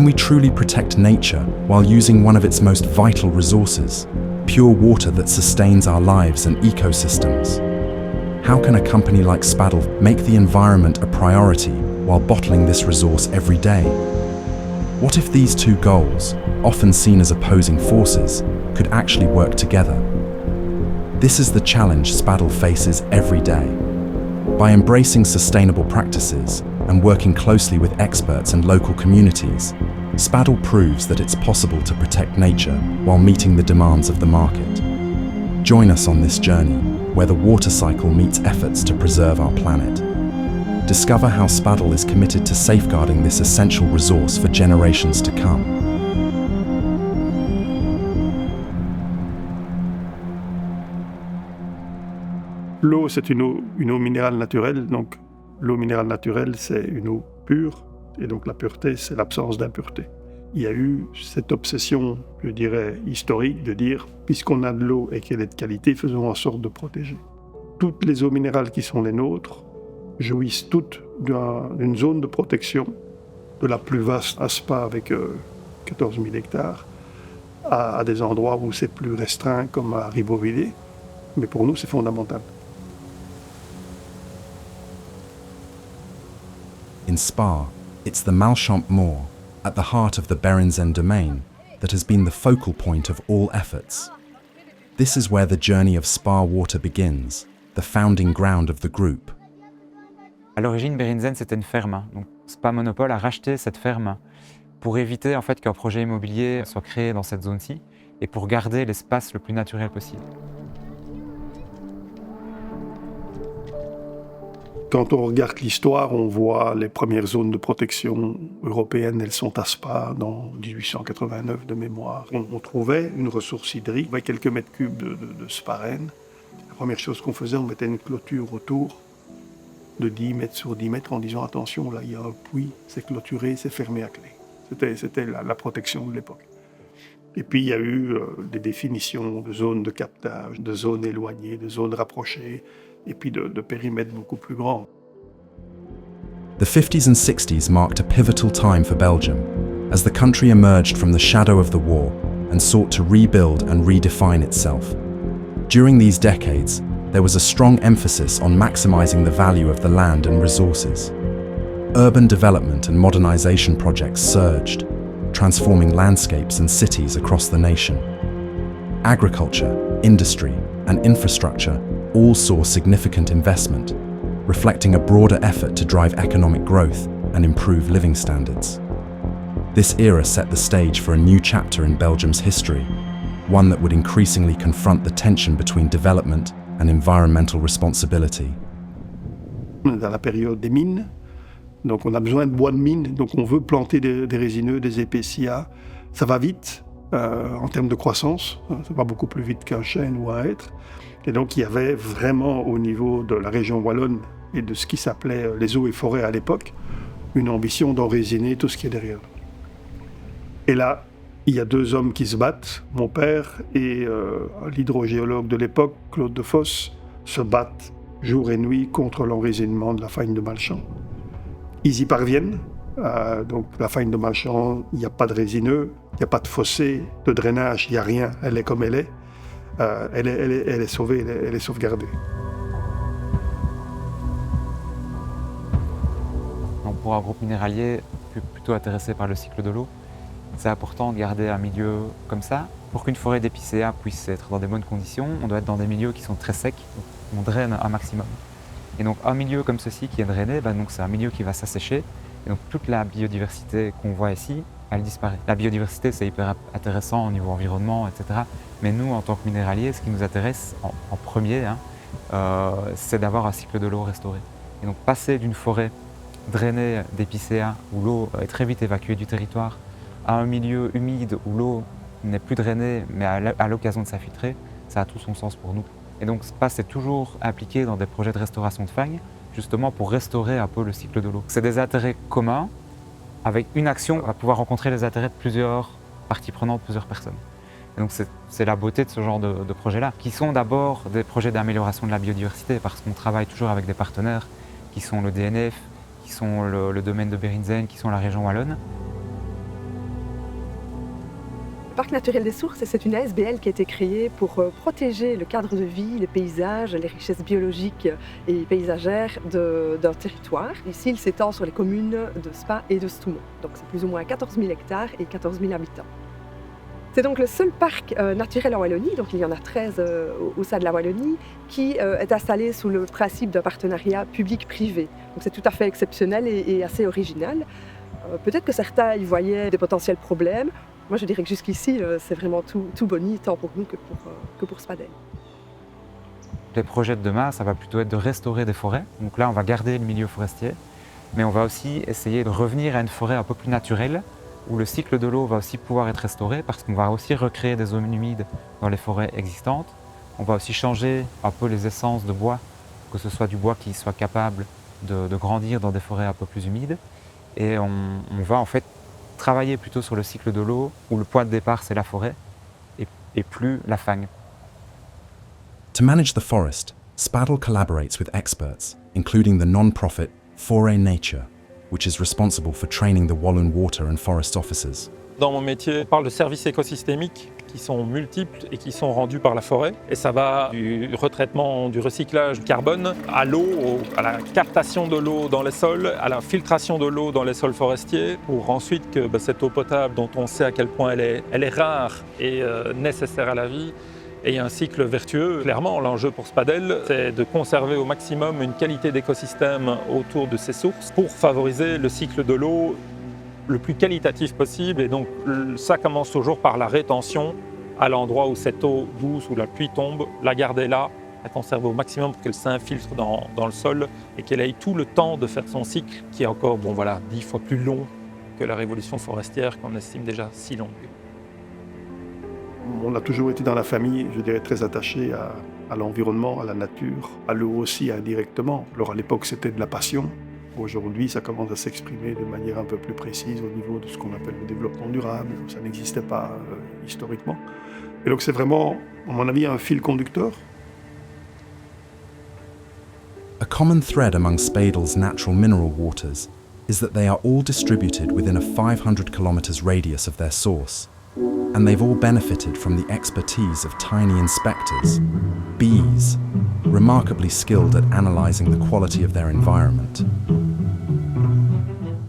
can we truly protect nature while using one of its most vital resources, pure water that sustains our lives and ecosystems? How can a company like Spadel make the environment a priority while bottling this resource every day? What if these two goals, often seen as opposing forces, could actually work together? This is the challenge Spadel faces every day. By embracing sustainable practices and working closely with experts and local communities, Spadel proves that it's possible to protect nature while meeting the demands of the market. Join us on this journey, where the water cycle meets efforts to preserve our planet. Discover how Spadel is committed to safeguarding this essential resource for generations to come. L'eau, c'est une eau minérale naturelle. Donc, l'eau minérale naturelle, c'est une eau pure. Et donc, la pureté, c'est l'absence d'impureté. Il y a eu cette obsession, je dirais, historique de dire, puisqu'on a de l'eau et qu'elle est de qualité, faisons en sorte de protéger. Toutes les eaux minérales qui sont les nôtres jouissent toutes d'une zone de protection, de la plus vaste à Spa avec 14 000 hectares, à des endroits où c'est plus restreint, comme à Ribeauvillé. Mais pour nous, c'est fondamental. In Spa, it's the Malchamp Moor, at the heart of the Berrinzen domain, that has been the focal point of all efforts. This is where the journey of Spa Water begins, the founding ground of the group. À l'origine, Berrinzen, c'était une ferme. Donc, Spa Monopole a racheté cette ferme pour éviter en fait, qu'un projet immobilier soit créé dans cette zone-ci et pour garder l'espace le plus naturel possible. Quand on regarde l'histoire, on voit les premières zones de protection européennes, elles sont à Spa dans 1889 de mémoire. On trouvait une ressource hydrique avec quelques mètres cubes de sparène. La première chose qu'on faisait, on mettait une clôture autour de 10 mètres sur 10 mètres en disant attention, là il y a un puits, c'est clôturé, c'est fermé à clé. C'était la protection de l'époque. Et puis il y a eu des définitions de zones de captage, de zones éloignées, de zones rapprochées, et puis de périmètres beaucoup plus grands. The 50s and 60s marked a pivotal time for Belgium, as the country emerged from the shadow of the war and sought to rebuild and redefine itself. During these decades, there was a strong emphasis on maximizing the value of the land and resources. Urban development and modernization projects surged, transforming landscapes and cities across the nation. Agriculture, industry, and infrastructure all saw significant investment, reflecting a broader effort to drive economic growth and improve living standards. This era set the stage for a new chapter in Belgium's history, one that would increasingly confront the tension between development and environmental responsibility. Dans la période des mines, donc on a besoin de bois de mine, donc on veut planter des résineux, des épécias. Ça va vite en termes de croissance, ça va beaucoup plus vite qu'un chêne ou un hêtre. Et donc il y avait vraiment au niveau de la région wallonne et de ce qui s'appelait les eaux et forêts à l'époque, une ambition d'enrésiner tout ce qui est derrière. Et là, il y a deux hommes qui se battent, mon père et l'hydrogéologue de l'époque, Claude Defosse, se battent jour et nuit contre l'enraisinement de la faille de Malchamp. Ils y parviennent, donc la faille de Malchamp, il n'y a pas de résineux, il n'y a pas de fossé, de drainage, il n'y a rien, elle est comme elle est. Elle est sauvée, elle est sauvegardée. Donc pour un groupe minéralier plutôt intéressé par le cycle de l'eau, c'est important de garder un milieu comme ça. Pour qu'une forêt d'épicéa puisse être dans des bonnes conditions, on doit être dans des milieux qui sont très secs, donc on draine un maximum. Et donc un milieu comme ceci qui est drainé, donc c'est un milieu qui va s'assécher, et donc toute la biodiversité qu'on voit ici, elle disparaît. La biodiversité, c'est hyper intéressant au niveau environnement, etc. Mais nous, en tant que minéraliers, ce qui nous intéresse en premier, c'est d'avoir un cycle de l'eau restauré. Et donc passer d'une forêt drainée d'épicéa, où l'eau est très vite évacuée du territoire, à un milieu humide où l'eau n'est plus drainée, mais à l'occasion de s'infiltrer, ça a tout son sens pour nous. Et donc SPA s'est toujours impliqué dans des projets de restauration de fagnes, justement pour restaurer un peu le cycle de l'eau. C'est des intérêts communs. Avec une action, on va pouvoir rencontrer les intérêts de plusieurs parties prenantes, plusieurs personnes. Et donc c'est la beauté de ce genre de projets-là, qui sont d'abord des projets d'amélioration de la biodiversité, parce qu'on travaille toujours avec des partenaires qui sont le DNF, qui sont le domaine de Berrinzen, qui sont la région wallonne. Le parc naturel des Sources, c'est une ASBL qui a été créée pour protéger le cadre de vie, les paysages, les richesses biologiques et paysagères d'un territoire. Ici, il s'étend sur les communes de Spa et de Stoumont. Donc c'est plus ou moins 14 000 hectares et 14 000 habitants. C'est donc le seul parc naturel en Wallonie, donc il y en a 13 au sein de la Wallonie, qui est installé sous le principe d'un partenariat public-privé. Donc c'est tout à fait exceptionnel et assez original. Peut-être que certains y voyaient des potentiels problèmes. Moi je dirais que jusqu'ici c'est vraiment tout boni, tant pour nous que pour Spadel. Les projets de demain, ça va plutôt être de restaurer des forêts. Donc là, on va garder le milieu forestier, mais on va aussi essayer de revenir à une forêt un peu plus naturelle, où le cycle de l'eau va aussi pouvoir être restauré parce qu'on va aussi recréer des zones humides dans les forêts existantes. On va aussi changer un peu les essences de bois, que ce soit du bois qui soit capable de grandir dans des forêts un peu plus humides. Et on va en fait travailler plutôt sur le cycle de l'eau, où le point de départ c'est la forêt et plus la fagne. To manage the forest, Spadel collaborates with experts, including the non-profit Foray Nature, which is responsible for training the Walloon water and forest officers. Dans mon métier, on parle de services écosystémiques qui sont multiples et qui sont rendus par la forêt. Et ça va du retraitement, du recyclage du carbone, à l'eau, à la captation de l'eau dans les sols, à la filtration de l'eau dans les sols forestiers, pour ensuite que cette eau potable, dont on sait à quel point elle est rare et nécessaire à la vie, et un cycle vertueux. Clairement, l'enjeu pour Spadel, c'est de conserver au maximum une qualité d'écosystème autour de ces sources pour favoriser le cycle de l'eau le plus qualitatif possible. Et donc, ça commence toujours par la rétention à l'endroit où cette eau douce, où la pluie tombe, la garder là, la conserver au maximum pour qu'elle s'infiltre dans le sol et qu'elle ait tout le temps de faire son cycle, qui est encore 10 fois plus long que la révolution forestière qu'on estime déjà si longue. On a toujours été dans la famille, je dirais, très attaché à l'environnement, à la nature, à l'eau aussi indirectement. Alors à l'époque, c'était de la passion. Aujourd'hui, ça commence à s'exprimer de manière un peu plus précise au niveau de ce qu'on appelle le développement durable. Ça n'existait pas historiquement. Et donc c'est vraiment, à mon avis, un fil conducteur. A common thread among Spadel's natural mineral waters is that they are all distributed within a 500 kilometers radius of their source. And they've all benefited from the expertise of tiny inspectors, bees, remarkably skilled at analysing the quality of their environment.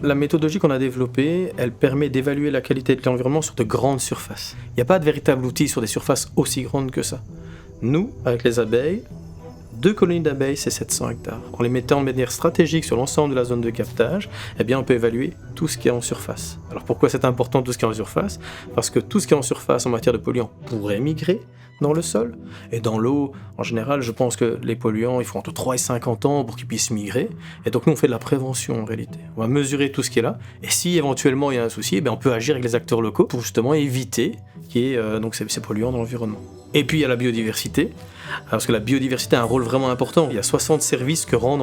La méthodologie qu'on a développée, elle permet d'évaluer la qualité de l'environnement sur de grandes surfaces. Il n'y a pas de véritable outil sur des surfaces aussi grandes que ça. Nous, avec les abeilles, 2 colonies d'abeilles, c'est 700 hectares. En les mettant de manière stratégique sur l'ensemble de la zone de captage, on peut évaluer tout ce qui est en surface. Alors pourquoi c'est important tout ce qui est en surface ? Parce que tout ce qui est en surface en matière de polluants pourrait migrer dans le sol. Et dans l'eau, en général, je pense que les polluants, il faut entre 3 et 50 ans pour qu'ils puissent migrer. Et donc nous, on fait de la prévention en réalité. On va mesurer tout ce qui est là. Et si éventuellement il y a un souci, on peut agir avec les acteurs locaux pour justement éviter qu'il y ait ces polluants dans l'environnement. Et puis il y a la biodiversité, parce que la biodiversité a un rôle vraiment important. Il y a 60 services que rend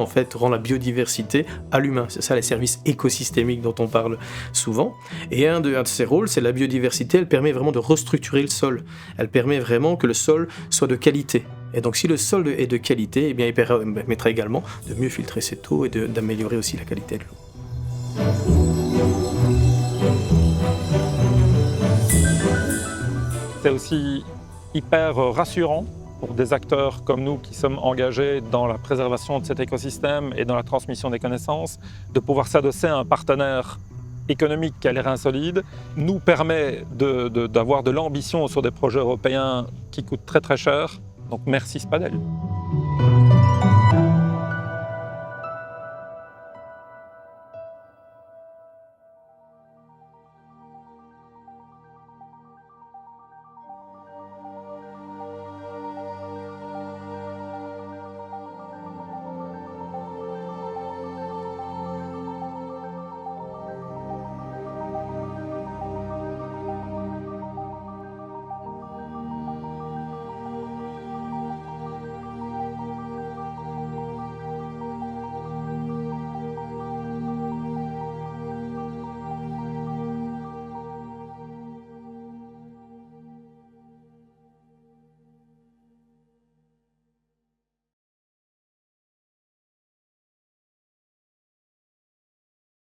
la biodiversité à l'humain. C'est ça les services écosystémiques dont on parle souvent. Et un de ces rôles, c'est la biodiversité. Elle permet vraiment de restructurer le sol. Elle permet vraiment que le sol soit de qualité. Et donc si le sol est de qualité, il permettra également de mieux filtrer cette eau et d'améliorer aussi la qualité de l'eau. C'est aussi hyper rassurant pour des acteurs comme nous qui sommes engagés dans la préservation de cet écosystème et dans la transmission des connaissances, de pouvoir s'adosser à un partenaire économique qui a l'air insolide, nous permet d'avoir de l'ambition sur des projets européens qui coûtent très très cher. Donc merci Spadel.